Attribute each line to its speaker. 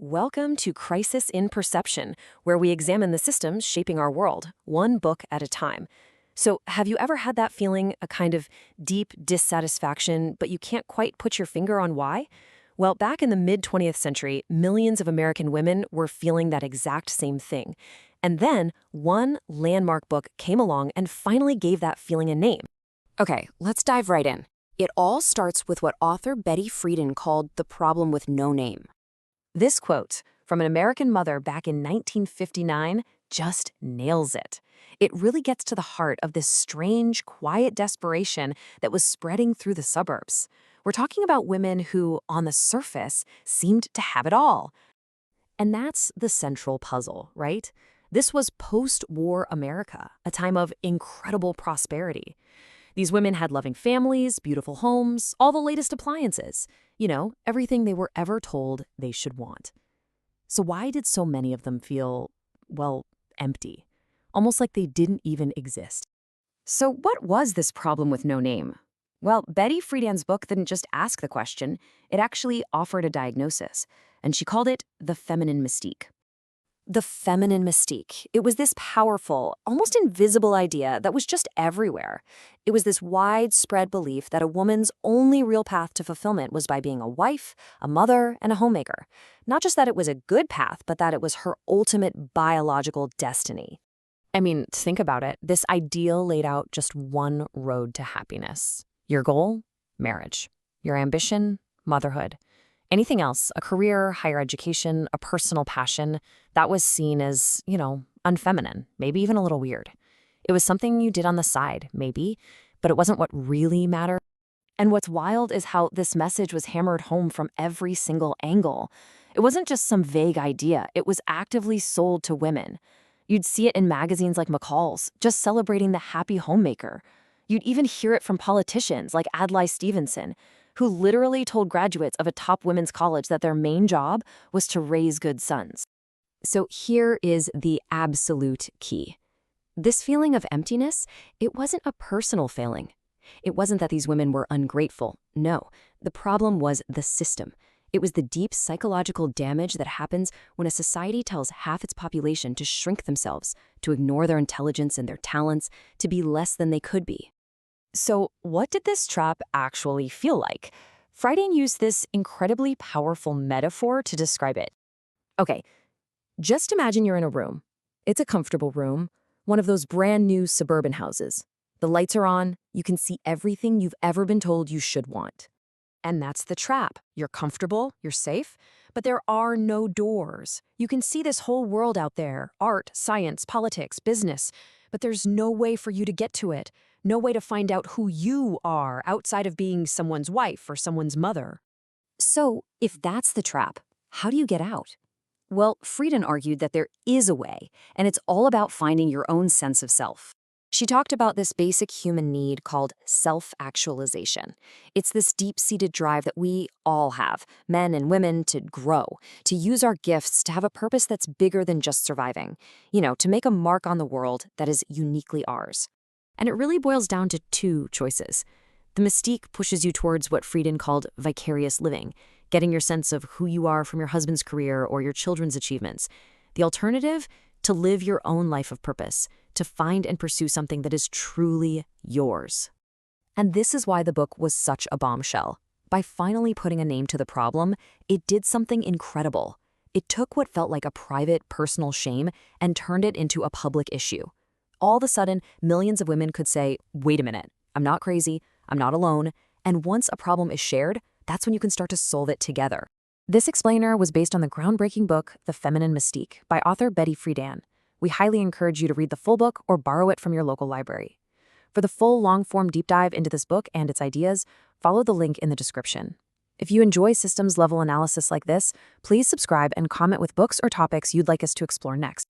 Speaker 1: Welcome to Crisis in Perception, where we examine the systems shaping our world, one book at a time. So, have you ever had that feeling, a kind of deep dissatisfaction, but you can't quite put your finger on why? Well, back in the mid-20th century, millions of American women were feeling that exact same thing. And then, one landmark book came along and finally gave that feeling a name.
Speaker 2: Okay, let's dive right in. It all starts with what author Betty Friedan called the problem with no name.
Speaker 1: This quote from an American mother back in 1959 just nails it. It really gets to the heart of this strange, quiet desperation that was spreading through the suburbs. We're talking about women who, on the surface, seemed to have it all. And that's the central puzzle, right? This was post-war America, a time of incredible prosperity. These women had loving families, beautiful homes, all the latest appliances. You know, everything they were ever told they should want. So why did so many of them feel, well, empty? Almost like they didn't even exist.
Speaker 2: So what was this problem with no name? Well, Betty Friedan's book didn't just ask the question, it actually offered a diagnosis, and she called it the Feminine Mystique. The Feminine Mystique. It was this powerful, almost invisible idea that was just everywhere. It was this widespread belief that a woman's only real path to fulfillment was by being a wife, a mother, and a homemaker. Not just that it was a good path, but that it was her ultimate biological destiny.
Speaker 1: I mean, think about it. This ideal laid out just one road to happiness. Your goal? Marriage. Your ambition? Motherhood. Anything else, a career, higher education, a personal passion, that was seen as, unfeminine, maybe even a little weird. It was something you did on the side, maybe, but it wasn't what really mattered. And what's wild is how this message was hammered home from every single angle. It wasn't just some vague idea, it was actively sold to women. You'd see it in magazines like McCall's, just celebrating the happy homemaker. You'd even hear it from politicians like Adlai Stevenson, who literally told graduates of a top women's college that their main job was to raise good sons.
Speaker 2: So here is the absolute key. This feeling of emptiness, it wasn't a personal failing. It wasn't that these women were ungrateful. No, the problem was the system. It was the deep psychological damage that happens when a society tells half its population to shrink themselves, to ignore their intelligence and their talents, to be less than they could be.
Speaker 1: So what did this trap actually feel like? Friedan used this incredibly powerful metaphor to describe it. Okay, just imagine you're in a room. It's a comfortable room, one of those brand new suburban houses. The lights are on, you can see everything you've ever been told you should want. And that's the trap. You're comfortable, you're safe, but there are no doors. You can see this whole world out there, art, science, politics, business, but there's no way for you to get to it. No way to find out who you are outside of being someone's wife or someone's mother.
Speaker 2: So, if that's the trap, how do you get out? Well, Friedan argued that there is a way, and it's all about finding your own sense of self. She talked about this basic human need called self-actualization. It's this deep-seated drive that we all have, men and women, to grow, to use our gifts, to have a purpose that's bigger than just surviving, to make a mark on the world that is uniquely ours. And it really boils down to two choices. The Mystique pushes you towards what Friedan called vicarious living, getting your sense of who you are from your husband's career or your children's achievements. The alternative? To live your own life of purpose, to find and pursue something that is truly yours. And this is why the book was such a bombshell. By finally putting a name to the problem, it did something incredible. It took what felt like a private, personal shame and turned it into a public issue. All of a sudden, millions of women could say, wait a minute, I'm not crazy, I'm not alone, and once a problem is shared, that's when you can start to solve it together. This explainer was based on the groundbreaking book, The Feminine Mystique, by author Betty Friedan. We highly encourage you to read the full book or borrow it from your local library. For the full long-form deep dive into this book and its ideas, follow the link in the description. If you enjoy systems-level analysis like this, please subscribe and comment with books or topics you'd like us to explore next.